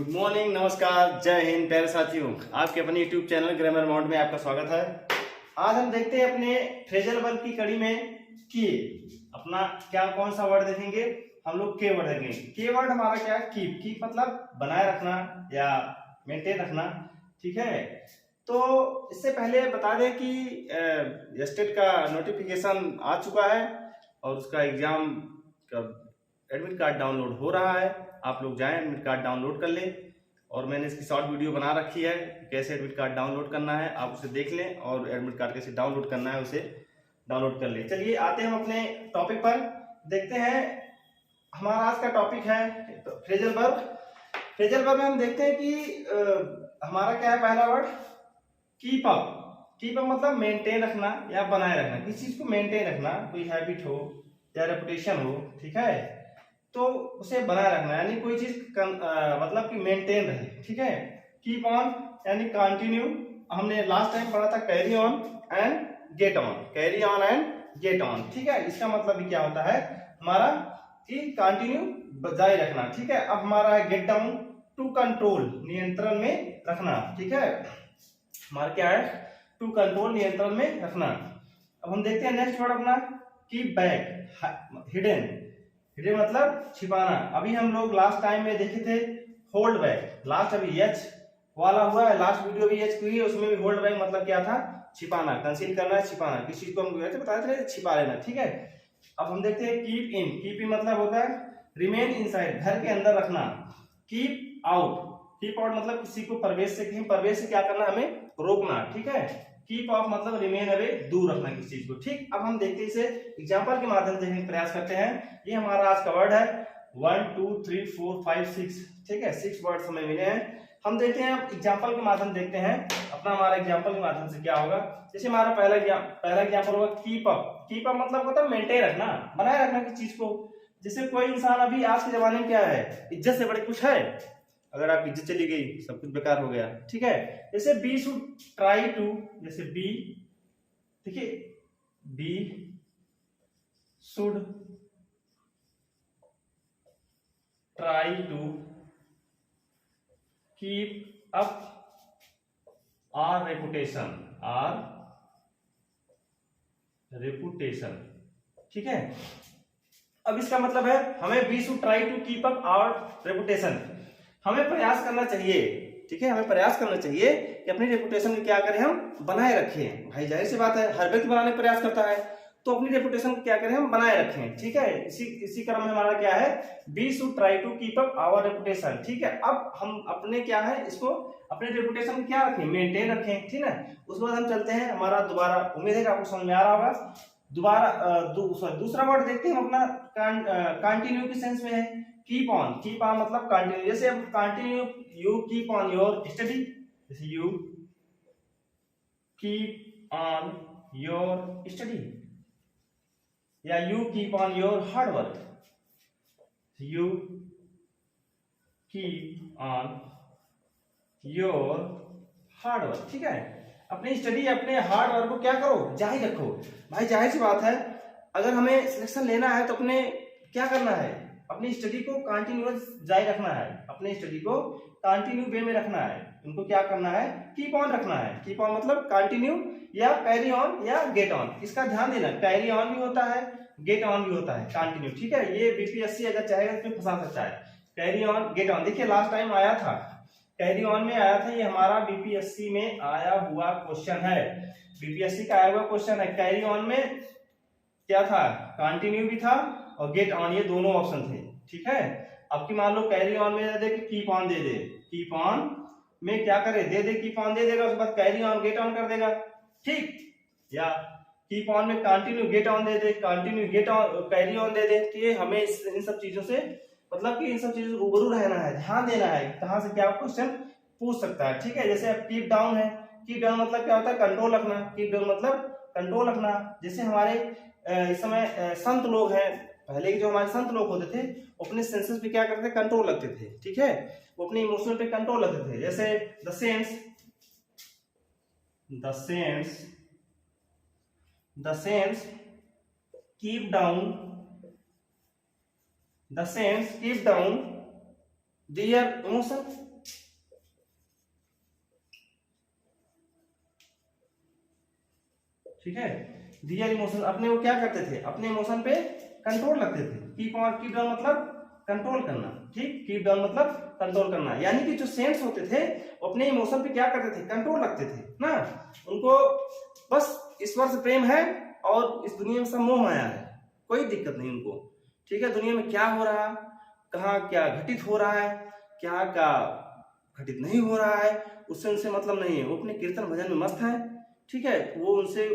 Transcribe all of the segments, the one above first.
Good morning, नमस्कार, जय हिंद प्यारे साथियों। आपके अपने यूट्यूब चैनल ग्रामर माउंट में आपका स्वागत है। आज हम देखते हैं अपने फ्रेजल वर्ब की कड़ी में कि अपना क्या कौन सा वर्ड देखेंगे। हम लोग के वर्ड देखेंगे। के वर्ड हमारा क्या है? कीप। कीप मतलब बनाए रखना या मेंटेन रखना, ठीक है। तो इससे पहले बता दें कि स्टेट का नोटिफिकेशन आ चुका है और उसका एग्जाम का एडमिट कार्ड डाउनलोड हो रहा है। आप लोग जाएं, एडमिट कार्ड डाउनलोड कर लें। और मैंने इसकी शॉर्ट वीडियो बना रखी है, कैसे एडमिट कार्ड डाउनलोड करना है, आप उसे देख लें और एडमिट कार्ड कैसे डाउनलोड करना है उसे डाउनलोड कर लें। चलिए आते हैं हम अपने टॉपिक पर, देखते हैं। हमारा आज का टॉपिक है फ्रेजल वर्ब। फ्रेजल वर्ब में हम देखते हैं कि हमारा क्या है पहला word? Keep up. Keep up मतलब मेंटेन रखना या बनाए रखना, किसी चीज को मेंटेन रखना, कोई हैबिट हो या रेपुटेशन हो, ठीक है, तो उसे बनाए रखना, यानी कोई चीज मतलब कि मेंटेन रहे, ठीक है। कीप ऑन यानी कंटिन्यू। हमने लास्ट टाइम पढ़ा था carry on and gate on, carry on and get on, ठीक है। इसका मतलब भी क्या होता है हमारा कि कंटिन्यू जारी रखना, ठीक है। अब हमारा है गेट डाउन, टू कंट्रोल, नियंत्रण में रखना, ठीक है। हमारा क्या है? टू कंट्रोल, नियंत्रण में रखना। अब हम देखते हैं नेक्स्ट वर्ड अपना कीप बैक, हिडन। हिडन मतलब छिपाना। अभी हम लोग लास्ट टाइम में देखे थे होल्ड बैक। लास्ट अभी एच वाला हुआ है, लास्ट वीडियो भी एच की है, उसमें भी होल्ड बैक मतलब क्या था? छिपाना, कंसील करना, छिपाना। किसी चीज को हम बताए थे छिपा लेना, ठीक है। अब हम देखते हैं कीप इन। कीप इन मतलब होता है रिमेन इनसाइड, घर के अंदर रखना। कीप आउट, कीप आउट मतलब किसी को प्रवेश से, कहीं प्रवेश से क्या करना? हमें रोकना, ठीक है। कीप ऑफ मतलब रिमेन अवे, दूर रखना किसी चीज को, ठीक। अब हम देखते हैं इसे एग्जांपल के माध्यम से देखने का प्रयास करते हैं। ये हमारा आज का वर्ड है 1 2 3 4 5 6, ठीक है। 6 वर्ड्स हमें मिले हैं। हम देखते हैं एग्जांपल के माध्यम देखते हैं अपना हमारा एग्जांपल के माध्यम से क्या होगा। जैसे हमारा पहला एग्जांपल होगा कीप अप। कीप अप मतलब होता है मेंटेन रखना, बनाए रखना किसी चीज को। जैसे कोई इंसान अभी आज के जमाने में क्या है, इज्जत से बड़े कुछ है। अगर आपकी इज्जत चली गई, सब कुछ बेकार हो गया, ठीक है। जैसे बी शुड ट्राई टू, जैसे बी, देखिए we should try to keep up our reputation, ठीक है। अब इसका मतलब है हमें we should try to keep up our reputation, हमें प्रयास करना चाहिए, ठीक है। हमें प्रयास करना चाहिए कि अपनी रेपुटेशन को क्या करें? हम बनाए रखें। भाई जाहिर सी बात है, हर व्यक्ति बनाने का प्रयास करता है, तो अपनी रेपुटेशन को क्या करें? हम बनाए रखें, ठीक है। इसी क्रम में हमारा क्या है? We should try to keep up our reputation, ठीक है। अब हम अपने क्या है, इसको अपने रेपुटेशन को क्या रखें? मेंटेन रखें, ठीक है। उसके बाद हम चलते हैं हमारा दोबारा, उम्मीद है कि आपको समझ में आ रहा होगा। दोबारा दूसरा वर्ड देखते हैं हम अपना कंटिन्यू के सेंस में है कीप ऑन। कीप ऑन मतलब कंटिन्यू। जैसे अब continue, you keep on your study, जैसे you keep on your study, या you keep on your hard work, you keep on your hard work, ठीक है। अपनी स्टडी, अपने हार्ड वर्क को क्या करो? जारी रखो। भाई जाहिर सी बात है, अगर हमें सिलेक्शन लेना है तो अपने क्या करना है? अपनी स्टडी को कंटिन्यूअस जारी रखना है, अपनी स्टडी को कंटिन्यू वे में रखना है। उनको क्या करना है? कीप ऑन रखना है। कीप ऑन मतलब कंटिन्यू या कैरी ऑन या गेट ऑन। इसका ध्यान देना, कैरी ऑन भी होता है, गेट ऑन भी होता है, कंटिन्यू, ठीक है। ये बीपीएससी अगर चाहेगा तो फंसा सकता है। कैरी ऑन, गेट ऑन, देखिए लास्ट टाइम आया था, कैरी ऑन में आया था। ये हमारा बीपीएससी में आया हुआ क्वेश्चन है, बीपीएससी का आया हुआ क्वेश्चन है। कैरी ऑन में क्या था? कंटिन्यू भी था और गेट ऑन, ये दोनों ऑप्शन थे, ठीक है। अब की मान लो कैरी ऑन में दे कि कीप ऑन दे दे, कीप ऑन में क्या करे? दे दे कीप ऑन दे देगा, उसके बाद कैरी ऑन गेट ऑन कर देगा, ठीक। या कीप ऑन में कंटिन्यू गेट ऑन दे दे, continue get on carry on दे दे। तो ये हमें इन सब चीजों से मतलब कि इन सब चीजों से रूबरू रहना है, ध्यान देना है कहां से क्या क्वेश्चन पूछ सकता है, ठीक है। जैसे अब कीप डाउन है, कीप डाउन मतलब क्या होता है? कंट्रोल रखना। कीप डाउन मतलब कंट्रोल रखना। जैसे हमारे इस समय संत लोग हैं, पहले के जो हमारे संत लोग होते थे, अपने सेंसेस पे क्या करते थे? कंट्रोल रखते थे, ठीक है। वो अपने इमोशन पे कंट्रोल रखते थे। जैसे the sense keep down there emotion, ठीक है, दियर इमोशन, अपने वो क्या करते थे, अपने इमोशन पे कंट्रोल रखते थे। कीप डाउन मतलब कंट्रोल करना, ठीक, कीप डाउन मतलब कंट्रोल करना, यानी कि जो सेंट्स होते थे अपने इमोशन पे क्या करते थे, कंट्रोल रखते थे ना। उनको बस ईश्वर से प्रेम है और इस दुनिया में सब मोह माया है, कोई दिक्कत नहीं उनको, ठीक है। दुनिया में क्या हो रहा है, कहाँ क्या घटित हो रहा है, क्या क्या घटित नहीं हो रहा है, उससे उनसे मतलब नहीं है। वो अपने कीर्तन भजन में मस्त है, ठीक है। वो उनसे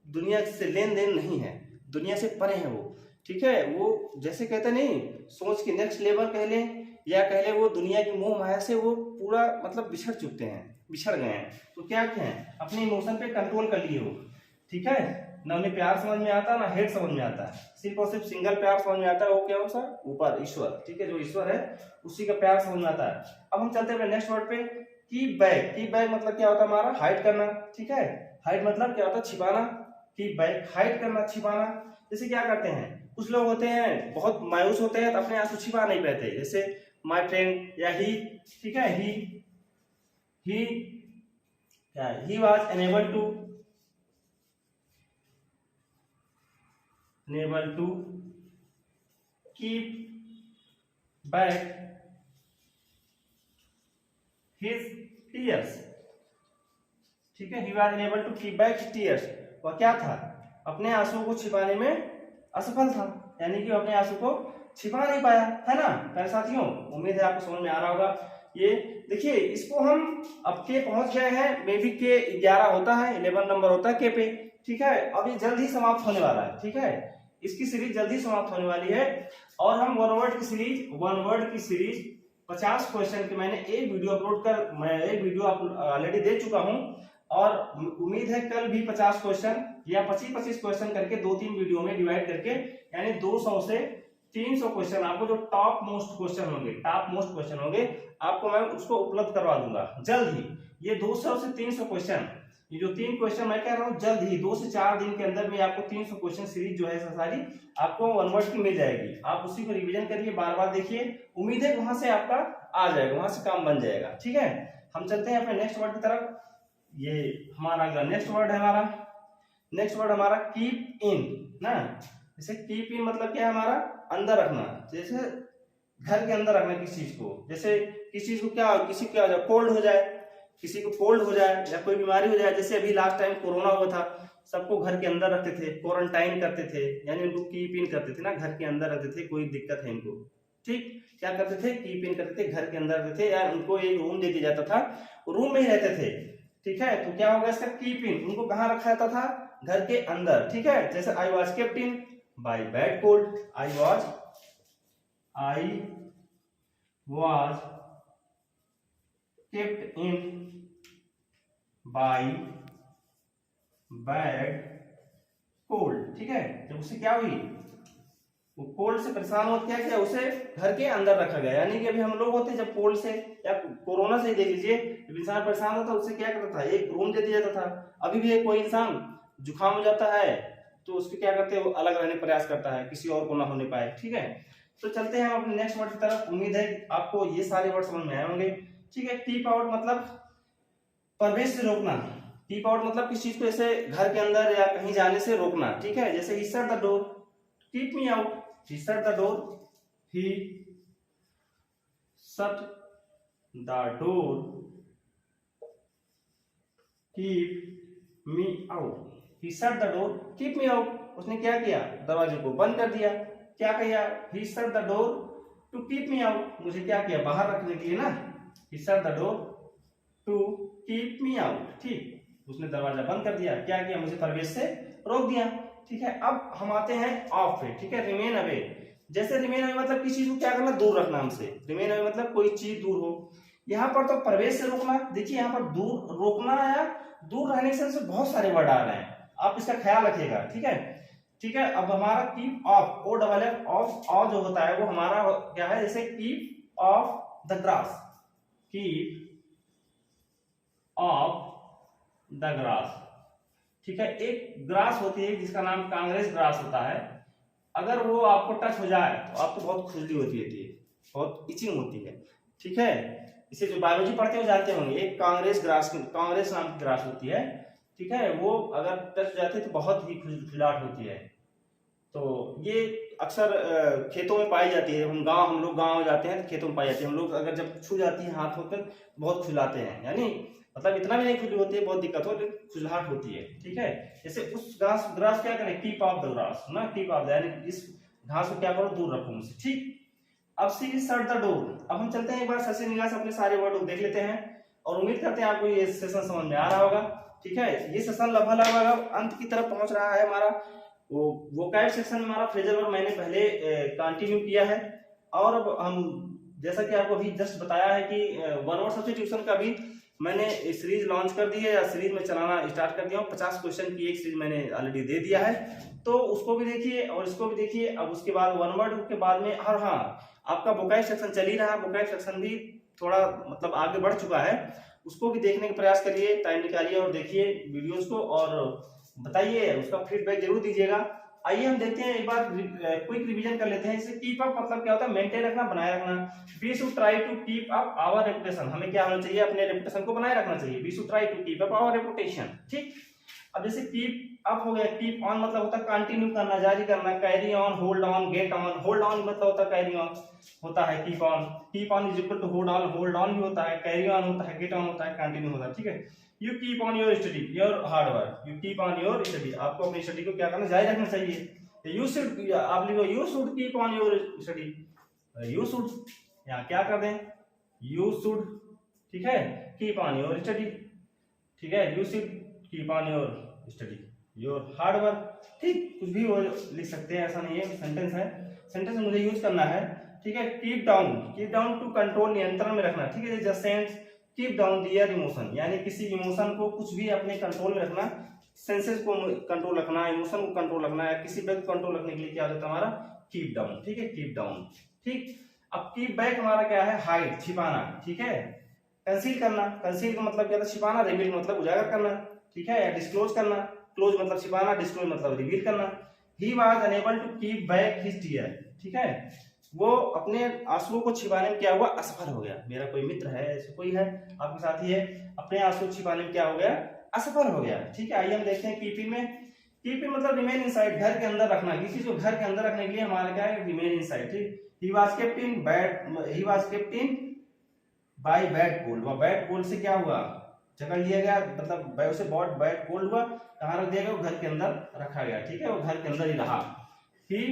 दुनिया से लेन देन नहीं है, दुनिया से परे है वो, ठीक है। वो जैसे कहते नहीं, सोच के नेक्स्ट लेवल कह ले या कह ले, वो दुनिया की मोह माया से वो पूरा मतलब बिछड़ चुके हैं, बिछड़ गए हैं। तो क्या है, अपने इमोशन पे कंट्रोल कर लिए हो, ठीक है ना। उन्हें प्यार समझ में आता ना हेट समझ में आता है, सिर्फ और सिर्फ सिंगल प्यार समझ में आता है, वो क्या हो सर, ऊपर ईश्वर, ठीक है। जो ईश्वर है उसी का प्यार समझ में आता है। अब हम चलते हैं नेक्स्ट वर्ड पे, कीप बैक। कीप बैक मतलब क्या होता है हमारा, हाइड करना, ठीक है। हाइड मतलब क्या होता है, छिपाना। कीप बैक हाइड करना, छिपाना। जैसे क्या करते हैं, कुछ लोग होते हैं बहुत मायूस होते हैं तो अपने आंसू छिपा नहीं पाते, जैसे माय फ्रेंड या ही, ठीक है। He was unable to keep back his tears, ठीक है। He was unable to keep back his tears, वह क्या था, अपने आंसुओं को छिपाने में असफल था, यानी कि अपने आंसू को छिपा नहीं पाया, है ना प्यारे साथियों। उम्मीद है आपको समझ में आ रहा होगा। ये देखिए, इसको हम अब के पहुंच गए हैं, मे बी के 11 होता है, 11 नंबर होता है के पे, ठीक है। अब ये जल्द ही समाप्त होने वाला है, ठीक है। इसकी सीरीज जल्दी समाप्त होने वाली है और हम वन वर्ड की सीरीज 50 क्वेश्चन की मैंने एक वीडियो ऑलरेडी दे चुका हूं और उम्मीद है कल भी 50 क्वेश्चन या 25-25 क्वेश्चन करके 2-3 वीडियो में डिवाइड करके, यानी 200 से 300 क्वेश्चन आपको जो टॉप मोस्ट क्वेश्चन होंगे आपको मैं उसको उपलब्ध करवा दूंगा जल्द ही। ये 200 से 300 क्वेश्चन, ये जो 3 क्वेश्चन मैं कह रहा हूँ, जल्द ही 2 से 4 दिन के अंदर में आपको 300 क्वेश्चन सीरीज जो है सारी आपको वन वर्ड की मिल जाएगी। आप उसी को रिवीजन करिए, बार बार देखिए, उम्मीद है वहां से आपका आ जाएगा, वहां से काम बन जाएगा, ठीक है। हम चलते हैं अपने नेक्स्ट वर्ड की तरफ। ये हमारा अगला नेक्स्ट वर्ड हमारा कीप इन ना। जैसे कीप इन मतलब क्या है हमारा, अंदर रखना, जैसे घर के अंदर रखना किसी चीज को। जैसे किसी चीज को किसी को कोल्ड हो जाए, किसी को कोल्ड हो जाए या कोई बीमारी हो जाए, जैसे अभी लास्ट टाइम कोरोना हुआ था, सबको घर के अंदर रखते थे, क्वारंटाइन करते थे, यानी उनको कीप इन करते थे ना, घर के अंदर रखते थे, कोई दिक्कत है इनको, ठीक, क्या करते थे, कीप इन करते थे, घर के अंदर रहते थे, या उनको एक रूम दे दिया जाता था, रूम में ही रहते थे, ठीक है। तो क्या होगा इसका, कीप इन, उनको कहाँ रखा जाता था, घर के अंदर, ठीक है। जैसे I was kept in by bad cold, I was kept in by bad cold, ठीक है। जब उसे क्या हुई, वो कोल्ड से परेशान हो, क्या किया, उसे घर के अंदर रखा गया। यानी कि अभी हम लोग होते जब कोल्ड से या कोरोना से ही देख लीजिए, जब इंसान परेशान होता उसे क्या करता था, एक रूम दे दिया जाता था। अभी भी कोई इंसान जुकाम हो जाता है तो उसके क्या करते हैं, वो अलग रहने प्रयास करता है, किसी और को ना होने पाए, ठीक है। तो चलते हैं हम अपने नेक्स्ट वर्ड की तरफ। उम्मीद है आपको ये सारे वर्ड समझ में आए होंगे, ठीक है। कीप आउट मतलब प्रवेश से रोकना, कीप आउट मतलब किसी चीज को ऐसे घर के अंदर या कहीं जाने से रोकना, ठीक है। जैसे he shut the door, keep me out, he shut the door, he shut the door, keep me out, he shut the door, keep me out, उसने क्या किया, दरवाजे को बंद कर दिया। क्या किया, he shut the door to keep me out, मुझे क्या किया, बाहर रखने के लिए ना, he shut the door to keep me out, ठीक, उसने दरवाजा बंद कर दिया, क्या किया, मुझे प्रवेश से रोक दिया, ठीक है। अब हम आते हैं ऑफ पे, ठीक है, रिमेन अवे। जैसे रिमेन अवे मतलब किसी चीज को क्या करना, दूर रखना हमसे, रिमेन अवे मतलब कोई चीज दूर हो। यहाँ पर तो प्रवेश से रोकना, देखिए यहाँ पर दूर रोकना या दूर रहने से बहुत सारे वर्ड आ रहे हैं, आप इसका ख्याल रखिएगा, ठीक है, ठीक है। अब हमारा keep off, O double F off, off जो होता है वो हमारा क्या है, जैसे keep off the grass, keep off the grass, ठीक है। एक ग्रास होती है जिसका नाम कांग्रेस ग्रास होता है, अगर वो आपको टच हो जाए तो आपको बहुत खुजली होती है, बहुत इचिंग होती है, ठीक है। इसे जो बायोलॉजी पढ़ते हो जानते होंगे, एक कांग्रेस नाम की ग्रास होती है, ठीक है, वो अगर टच जाते हैं तो बहुत ही खुजलाहट होती है। तो ये अक्सर खेतों में पाई जाती है। हम लोग गाँव जाते हैं तो खेतों में पाई जाती है। हम लोग अगर जब छू जाती है हाथ होकर बहुत खुजलाते हैं, यानी मतलब इतना भी नहीं खुजली होती है, बहुत दिक्कत हो, लेकिन खुजलाहट होती है। ठीक है, जैसे उस ग्रास क्या करें, कीप ऑफ द ग्रास ना, कीप ऑफ यानी इस घास को क्या करो, दूर रखो मुझसे। ठीक, अब सी शट द डोर। अब हम चलते हैं एक बार सर से निगाह से अपने सारे वर्ड देख लेते हैं और उम्मीद करते हैं आपको ये सेशन समझ में आ रहा होगा। ठीक है, ये सेशन लगभग अंत की तरफ पहुंच रहा है हमारा। वो कैट सेक्शन में हमारा फ्रेजल वर्ब मैंने पहले कंटिन्यू किया है और अब हम जैसा कि आपको अभी जस्ट बताया है कि वन वर्ड सब्स्टिट्यूशन का भी मैंने सीरीज लॉन्च कर दी है या सीरीज में चलाना स्टार्ट कर दिया हूँ। 50 क्वेश्चन की एक सीरीज मैंने ऑलरेडी दे दिया है, तो उसको भी देखिए और इसको भी देखिए। अब उसके बाद वन वर्ड के बाद में और हाँ, आपका वोकैब सेक्शन चल ही रहा है, वोकैब सेक्शन भी थोड़ा मतलब आगे बढ़ चुका है, उसको भी देखने का प्रयास करिए, टाइम निकालिए और देखिए वीडियोस को और बताइए, उसका फीडबैक जरूर दीजिएगा। आइए हम देखते हैं एक बार क्विक रिवीजन कर लेते हैं। इससे कीप अप मतलब क्या होता है, मेंटेन रखना, बनाए रखना। We should try to keep up our reputation, हमें क्या होना चाहिए, अपने रेपुटेशन को बनाए रखना चाहिए। We should try to keep up our reputation. ठीक, अब जैसे कीप अप हो गया, कीप ऑन मतलब होता है कंटिन्यू करना, जारी करना, carry on, hold on, get on. Hold on मतलब होता है कैरी ऑन होता है, keep on is equal to hold on भी होता है, कैरी ऑन होता है, गेट ऑन होता है, कंटिन्यू होता है। ठीक है, you keep on your study, your hard work, you keep on your study, आपको अपनी स्टडी को क्या करना, जारी रखना चाहिए। यू शुड, आप लिखो you should keep on your study, you should यहाँ क्या कर दें, यू शुड, ठीक है, कीप ऑन योर स्टडी। ठीक है, you should keep on your study, your hard work. ठीक, कुछ भी वो लिख सकते हैं, ऐसा नहीं है, सेंटेंस है, सेंटेंस मुझे यूज करना है। ठीक है, कीप डाउन टू कंट्रोल, नियंत्रण में रखना। ठीक है, जस्ट सेंस कीप डाउन दियर इमोशन, यानी किसी इमोशन को कुछ भी अपने कंट्रोल में रखना, सेंसेस को कंट्रोल रखना, इमोशन को कंट्रोल रखना है, किसी व्यक्ति को कंट्रोल रखने के लिए क्या होता है हमारा कीप डाउन। ठीक है, कीप डाउन। ठीक, अब कीप बैक हमारा क्या है, हाइड, छिपाना। ठीक है, कंसील करना, कंसील का मतलब क्या था, छिपाना, रिवील मतलब उजागर करना। ठीक है, डिस्क्लोज करना, क्लोज मतलब छिपाना, डिस्क्लोज मतलब रिवील करना। He was unable to keep back his tear. ठीक है, वो अपने आंसुओं को छिपाने में क्या हुआ, असफल हो गया। मेरा कोई मित्र है, ऐसे कोई है आपके साथी है, अपने आंसू छिपाने में क्या हो गया, असफल हो गया। ठीक है, आइए हम देखते हैं कीप इन में। कीप इन मतलब रिमेन इनसाइड, घर के अंदर रखना, किसी चीज को घर के अंदर रखने के लिए हमारा क्या है, रिमेन इनसाइड। ठीक, he was kept in by bad cold, वह बैड कोल्ड से क्या हुआ, जकड़ लिया गया, मतलब उसे बहुत बैड कोल्ड हुआ, कहाँ रख दिया गया, वो घर के अंदर रखा गया। ठीक है, वो घर के अंदर ही रहा। ही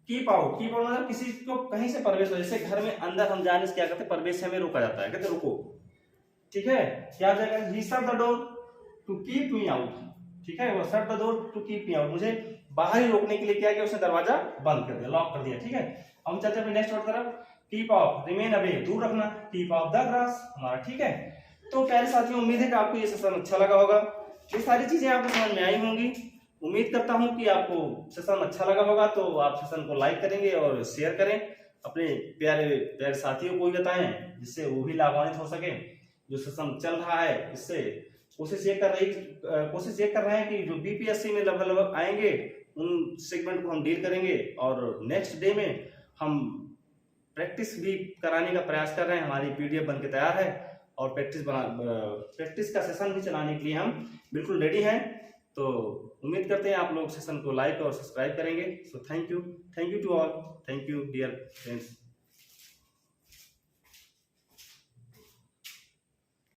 कीप आउट मतलब किसी को कहीं से प्रवेश हो, जैसे घर में अंदर हम जाने से क्या करते हैं, प्रवेश से हमें रोका जाता है, कहते रुको। ठीक है, क्या हो जाएगा, he shut the door to keep me out. ठीक है, वो shut the door to keep me out, मुझे बाहर ही रोकने के लिए क्या किया, उसने दरवाजा बंद कर दिया, लॉक कर दिया। ठीक है, हम चलते हैं नेक्स्ट वर्ड तरफ। कीप ऑफ, रिमेन अवे, दूर रखना, कीप ऑफ द ग्रास हमारा। ठीक है, तो प्यारे साथियों, उम्मीद है कि आपको ये सेशन अच्छा लगा होगा, ये सारी चीजें आपको समझ में आई होंगी। उम्मीद करता हूं कि आपको सेशन अच्छा लगा होगा, तो आप सेशन को लाइक करेंगे और शेयर करें, अपने प्यारे प्यारे साथियों को भी बताएं, जिससे वो भी लाभान्वित हो सके। जो सेशन चल रहा है, इससे कोशिश ये कर रहे हैं कि जो बीपीएससी में लगभग आएंगे उन सेगमेंट को हम डील करेंगे, और नेक्स्ट डे में हम प्रैक्टिस भी कराने का प्रयास कर रहे हैं। हमारी पीडीएफ बन के तैयार है और प्रैक्टिस का सेशन भी चलाने के लिए हम बिल्कुल रेडी हैं। तो उम्मीद करते हैं आप लोग सेशन को लाइक और सब्सक्राइब करेंगे। So thank you to all, thank you dear friends.